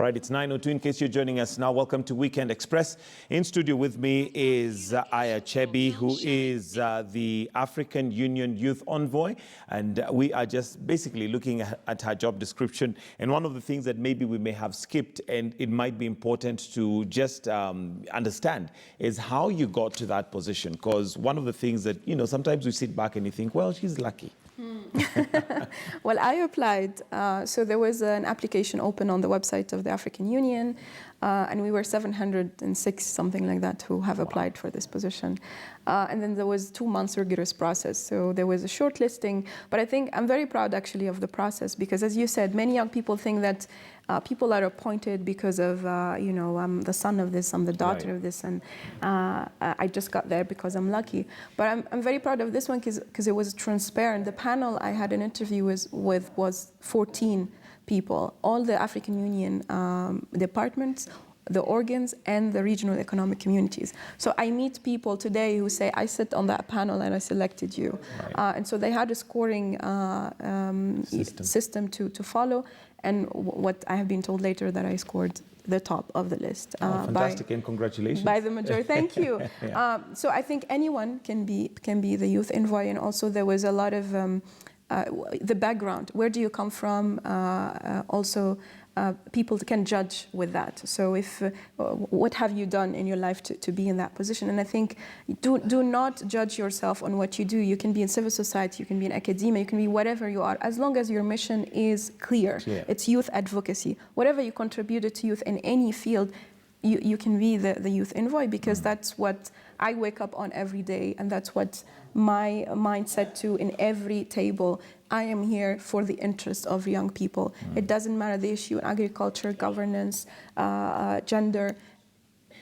right, it's 9:02. In case you're joining us now, welcome to Weekend Express. In studio with me is Chebbi, who is the African Union Youth Envoy, and we are just basically looking at her job description. And one of the things that maybe we may have skipped, and it might be important to just understand, is how you got to that position. Because one of the things that, sometimes we sit back and you think, well, she's lucky. Well, I applied. So there was an application open on the website of the African Union, and we were 706, something like that, who have applied for this position. And then there was 2 months rigorous process. So there was a shortlisting, but I think I'm very proud actually of the process because, as you said, many young people think that people are appointed because of, I'm the son of this, I'm the daughter of this, and I just got there because I'm lucky. But I'm very proud of this one because it was transparent. The panel I had an interview with was 14 people, all the African Union departments, the organs, and the regional economic communities. So I meet people today who say, I sit on that panel and I selected you. Right. And so they had a scoring system to follow. And what I have been told later that I scored the top of the list. Fantastic, and congratulations. By the majority, thank you. Yeah. So I think anyone can be the youth envoy, and also there was a lot of the background. Where do you come from? Also, people can judge with that. So if what have you done in your life to be in that position? And I think do not judge yourself on what you do. You can be in civil society, you can be in academia, you can be whatever you are, as long as your mission is clear. Yeah. It's youth advocacy. Whatever you contributed to youth in any field, you can be the youth envoy, because that's what I wake up on every day, and that's what my mindset to in every table. I am here for the interest of young people. It doesn't matter the issue in agriculture, governance, gender.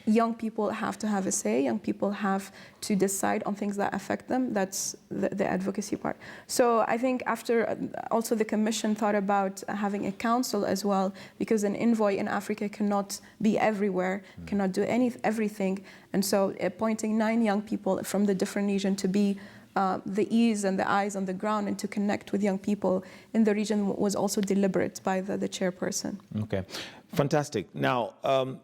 Young people have to have a say. Young people have to decide on things that affect them. That's the advocacy part. So I think after also the commission thought about having a council as well, because an envoy in Africa cannot be everywhere, cannot do everything. And so appointing 9 young people from the different region to be the ears and the eyes on the ground and to connect with young people in the region was also deliberate by the chairperson. Okay, fantastic. Now,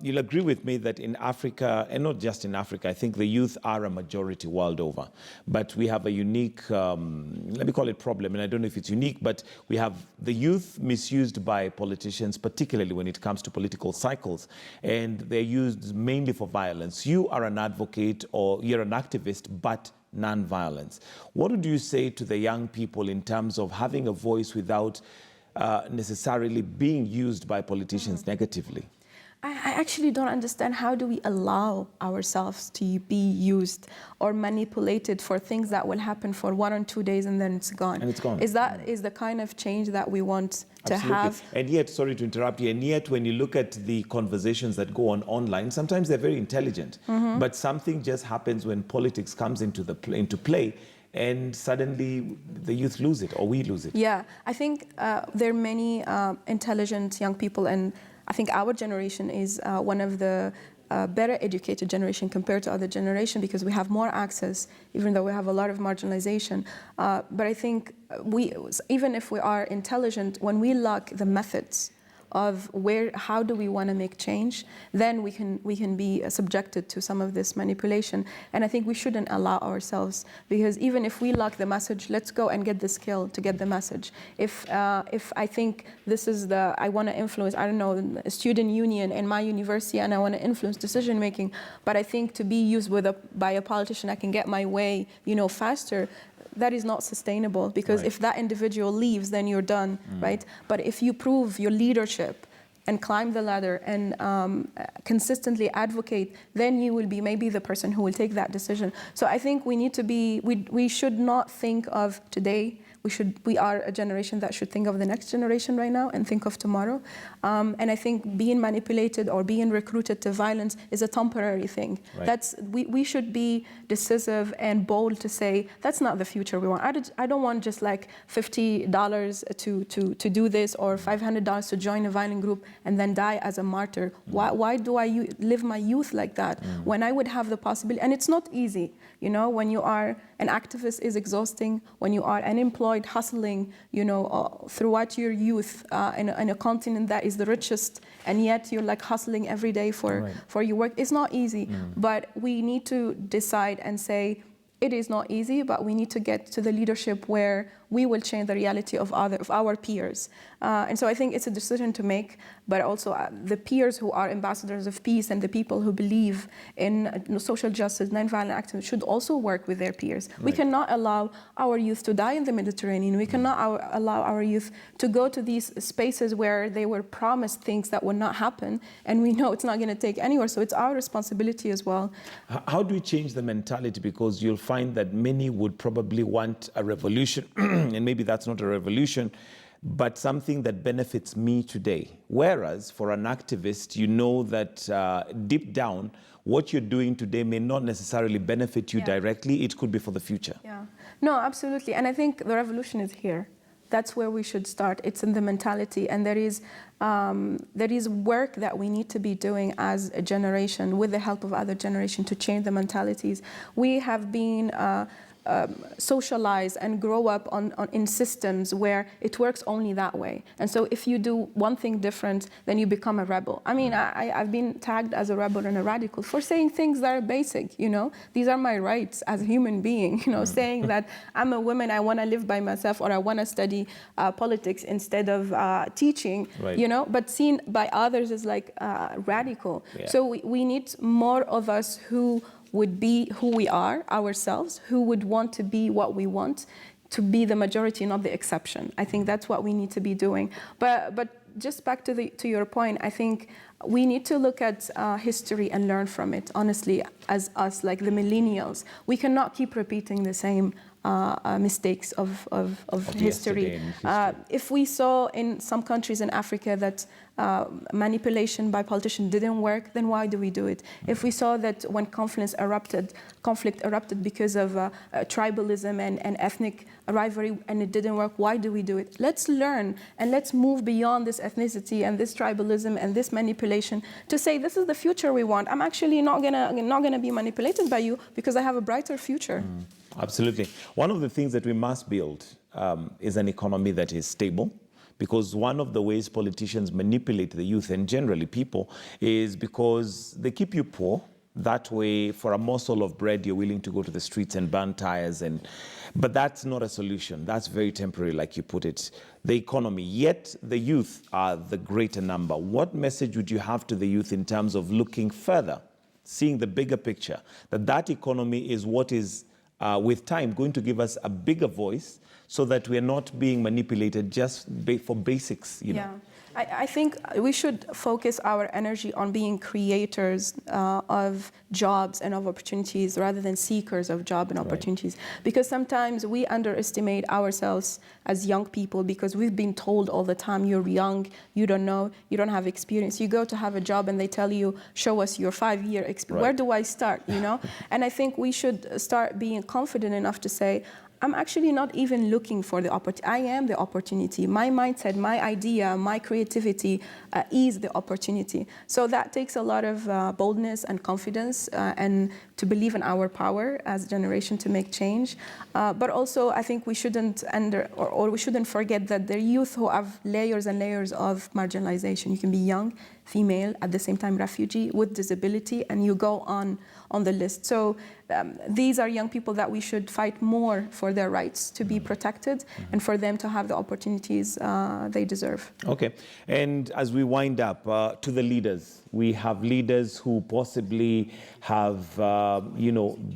you'll agree with me that in Africa, and not just in Africa, I think the youth are a majority world over. But we have a unique, let me call it problem, and I don't know if it's unique, but we have the youth misused by politicians, particularly when it comes to political cycles, and they're used mainly for violence. You are an advocate, or you're an activist, but non-violence. What would you say to the young people in terms of having a voice without necessarily being used by politicians negatively? I actually don't understand, how do we allow ourselves to be used or manipulated for things that will happen for 1 or 2 days and then it's gone? And it's gone. Is the kind of change that we want to have? And yet, sorry to interrupt you, and yet when you look at the conversations that go on online, sometimes they're very intelligent, but something just happens when politics comes into play, and suddenly the youth lose it, or we lose it. Yeah, I think there are many intelligent young people, and I think our generation is one of the better educated generation compared to other generation, because we have more access, even though we have a lot of marginalization. But I think even if we are intelligent, when we lack the methods of how do we want to make change, then we can be subjected to some of this manipulation. And I think we shouldn't allow ourselves, because even if we lack the message, let's go and get the skill to get the message. If I think this is I want to influence, I don't know, a student union in my university, and I want to influence decision making, but I think to be used by a politician, I can get my way, faster. That is not sustainable, because if that individual leaves, then you're done, right? But if you prove your leadership and climb the ladder and consistently advocate, then you will be maybe the person who will take that decision. So I think we need to be, we should not think of today. We are a generation that should think of the next generation right now and think of tomorrow. And I think being manipulated or being recruited to violence is a temporary thing. Right. We should be decisive and bold to say, that's not the future we want. I don't want just like $50 to do this, or $500 to join a violent group and then die as a martyr. Why do I live my youth like that when I would have the possibility? And it's not easy. When you are an activist, is exhausting. When you are unemployed, unemployed, hustling, throughout your youth in a continent that is the richest, and yet you're like hustling every day for your work. It's not easy, but we need to decide and say, it is not easy, but we need to get to the leadership where we will change the reality of our peers. And so I think it's a decision to make, but also the peers who are ambassadors of peace and the people who believe in social justice, nonviolent activism should also work with their peers. Right. We cannot allow our youth to die in the Mediterranean. We cannot allow our youth to go to these spaces where they were promised things that will not happen, and we know it's not going to take anywhere. So it's our responsibility as well. How do we change the mentality? Because you'll find that many would probably want a revolution, and maybe that's not a revolution, but something that benefits me today. Whereas for an activist, you know that deep down, what you're doing today may not necessarily benefit you directly. It could be for the future. Yeah. No, absolutely. And I think the revolution is here. That's where we should start. It's in the mentality, and there is work that we need to be doing as a generation with the help of other generations to change the mentalities. We have been socialize and grow up in systems where it works only that way. And so if you do one thing different, then you become a rebel. I mean, I've been tagged as a rebel and a radical for saying things that are basic, These are my rights as a human being, saying that I'm a woman, I want to live by myself, or I want to study politics instead of teaching, but seen by others as like radical. Yeah. So we need more of us who would be who we are ourselves, who would want to be what we want, to be the majority, not the exception. I think that's what we need to be doing. But just back to your point, I think we need to look at history and learn from it, honestly, as us, like the millennials. We cannot keep repeating the same mistakes of history. If we saw in some countries in Africa that manipulation by politicians didn't work, then why do we do it? If we saw that when conflict erupted because of tribalism and ethnic rivalry and it didn't work, why do we do it? Let's learn and let's move beyond this ethnicity and this tribalism and this manipulation to say this is the future we want. I'm actually not gonna be manipulated by you because I have a brighter future. Absolutely. One of the things that we must build is an economy that is stable, because one of the ways politicians manipulate the youth and generally people is because they keep you poor. That way, for a morsel of bread, you're willing to go to the streets and burn tires. But that's not a solution. That's very temporary, like you put it. The economy, yet the youth are the greater number. What message would you have to the youth in terms of looking further, seeing the bigger picture, that economy is what is with time going to give us a bigger voice so that we're not being manipulated just for basics, Yeah. I think we should focus our energy on being creators of jobs and of opportunities rather than seekers of job and opportunities. Because sometimes we underestimate ourselves as young people because we've been told all the time, you're young, you don't know, you don't have experience. You go to have a job and they tell you, show us your 5-year experience. Where do I start, And I think we should start being confident enough to say, I'm actually not even looking for the opportunity. I am the opportunity. My mindset, my idea, my creativity is the opportunity. So that takes a lot of boldness and confidence and to believe in our power as a generation to make change. But also, I think we shouldn't we shouldn't forget that the youth who have layers and layers of marginalization. You can be young, female, at the same time refugee, with disability, and you go on the list. So these are young people that we should fight more for their rights to be protected and for them to have the opportunities they deserve. Okay, and as we wind up, to the leaders, we have leaders who possibly have,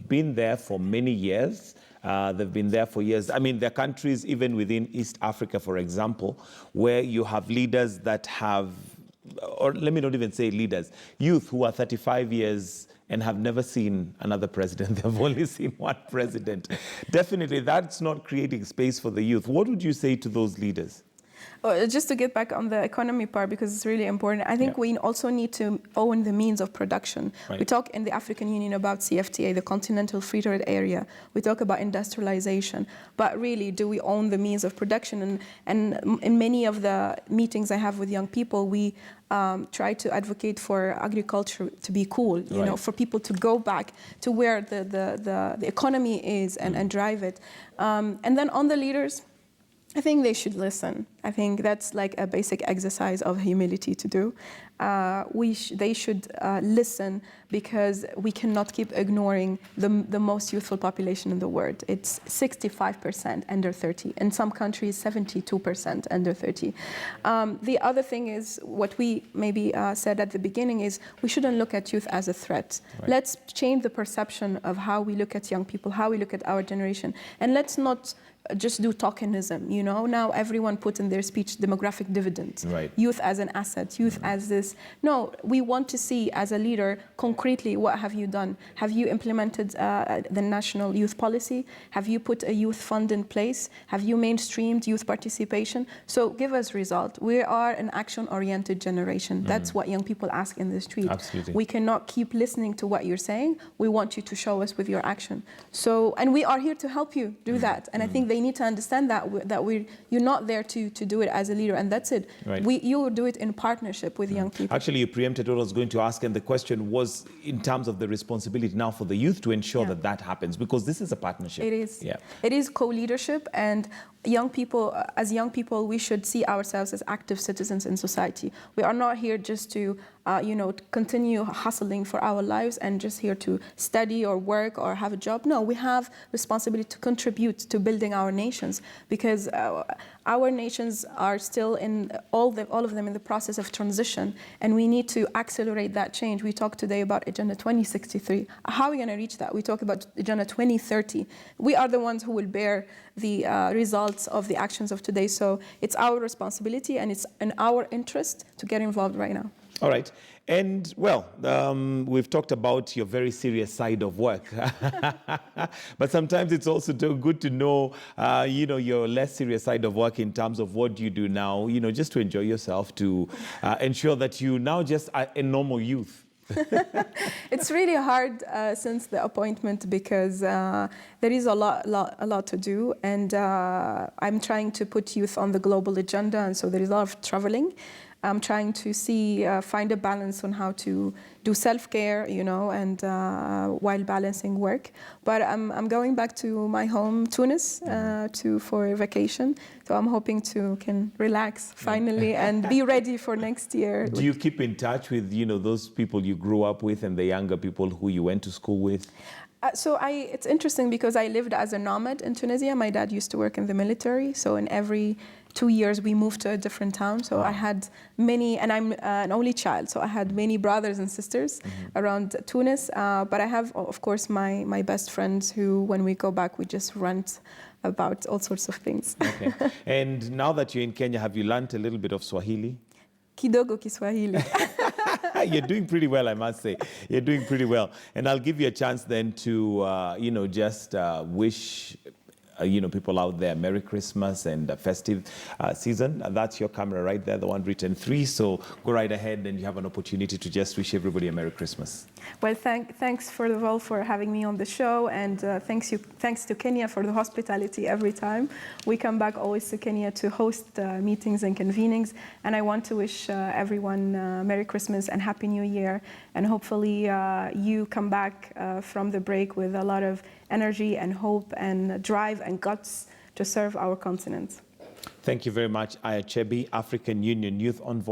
been there for many years. They've been there for years. I mean, there are countries, even within East Africa, for example, where you have leaders that have, or let me not even say leaders, youth who are 35 years and have never seen another president. They've only seen one president. Definitely, that's not creating space for the youth. What would you say to those leaders? Just to get back on the economy part, because it's really important, I think we also need to own the means of production. Right. We talk in the African Union about CFTA, the Continental Free Trade Area. We talk about industrialization. But really, do we own the means of production? And in many of the meetings I have with young people, we try to advocate for agriculture to be cool, for people to go back to where the economy is and drive it. And then on the leaders, I think they should listen. I think that's like a basic exercise of humility to do. They should listen, because we cannot keep ignoring the most youthful population in the world. It's 65% under 30. In some countries, 72% under 30. The other thing is, what we maybe said at the beginning, is we shouldn't look at youth as a threat. Right. Let's change the perception of how we look at young people, how we look at our generation. And let's not just do tokenism, you know. Now everyone put in their speech demographic dividend. Right. Youth as an asset, youth as this. No, we want to see, as a leader, concretely, what have you done? Have you implemented the national youth policy? Have you put a youth fund in place? Have you mainstreamed youth participation? So give us result. We are an action-oriented generation. That's what young people ask in the street. Absolutely. We cannot keep listening to what you're saying. We want you to show us with your action. So, and we are here to help you do that. And I think they need to understand that you're not there to do it as a leader, and that's it. Right. You do it in partnership with young people. Actually, you preempted what I was going to ask, and the question was in terms of the responsibility now for the youth to ensure that that happens, because this is a partnership. It is. Yeah. It is co-leadership, and young people, as young people, we should see ourselves as active citizens in society. We are not here just to, continue hustling for our lives and just here to study or work or have a job. No, we have responsibility to contribute to building our nations, because our nations are still in all of them in the process of transition, and we need to accelerate that change. We talked today about Agenda 2063. How are we going to reach that? We talk about Agenda 2030. We are the ones who will bear the results of the actions of today. So it's our responsibility, and it's in our interest to get involved right now. All right. And, well, we've talked about your very serious side of work. But sometimes it's also good to know, your less serious side of work in terms of what you do now, just to enjoy yourself, to ensure that you now just are a normal youth. It's really hard since the appointment, because there is a lot to do, and I'm trying to put youth on the global agenda, and so there is a lot of traveling. I'm trying to find a balance on how to do self-care, and while balancing work. But I'm going back to my home, Tunis, for a vacation. So I'm hoping can relax finally and be ready for next year. Do you keep in touch with, those people you grew up with and the younger people who you went to school with? It's interesting, because I lived as a nomad in Tunisia. My dad used to work in the military, so in every 2 years we moved to a different town. So I had many, and I'm an only child, so I had many brothers and sisters around Tunis. But I have, of course, my best friends who, when we go back, we just rant about all sorts of things. Okay. And now that you're in Kenya, have you learned a little bit of Swahili? Kidogo Kiswahili. You're doing pretty well, I must say. You're doing pretty well. And I'll give you a chance then to, just wish people out there Merry Christmas and a festive season. That's your camera right there, the one written 3. So go right ahead, and you have an opportunity to just wish everybody a Merry Christmas. Well, thanks for having me on the show, and thanks to Kenya for the hospitality every time. We come back always to Kenya to host meetings and convenings, and I want to wish everyone Merry Christmas and Happy New Year, and hopefully you come back from the break with a lot of energy and hope and drive and guts to serve our continent. Thank you very much, Chebbi, African Union Youth Envoy.